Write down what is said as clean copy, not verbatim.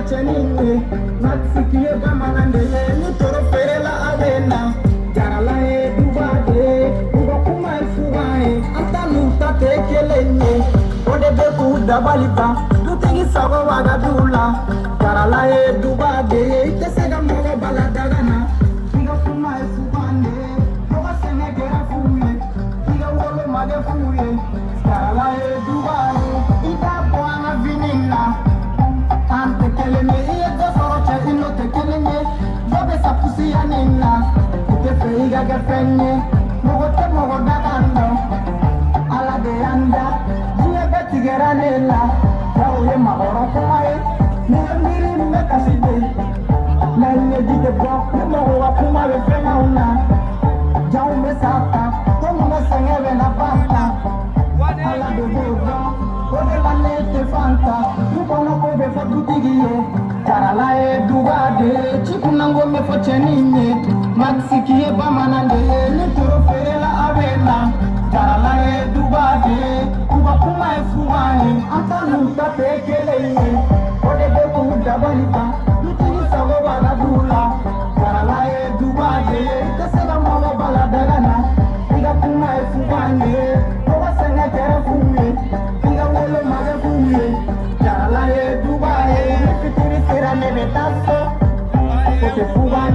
chenini natsikie bamanande ni toro ferela avena jarala e dubade uga kuma fuwae antanu tatekelenye ode be ku dabaliba tutigi sago waga dula jarala e dubade tesega mogo baladagana uga kuma fuwande uga senegera fuye uga wolo mage fuye jarala e dubade ida boanga vinina ante kelene iye gosoro che ino te kelene dobe sa pusi anina ite feiga gefenye mogo te mogo dagando ala de anda jiye beti geranela yaoye mahoro kumae miri me kaside na nye dite bo mogo wa kumae fenga una jaume sata tomu me sengeve na bata ala de boba ode la nete fanta nukono kobe fo dutigiye jarala e dubade chikunango me fo cheninye maksikie bamanande ni toro ferela avena jarala e dubade kuba kuma e fuwae antanu tatekelenye ode be ku dabalita nutini sago wala dula jarala e dubade tesega mogo baladagana iga kuma e fuwae oga senge kere fuye iga wolo mage fuye jarala e dubae fitiri sera nebe taso oke fuwa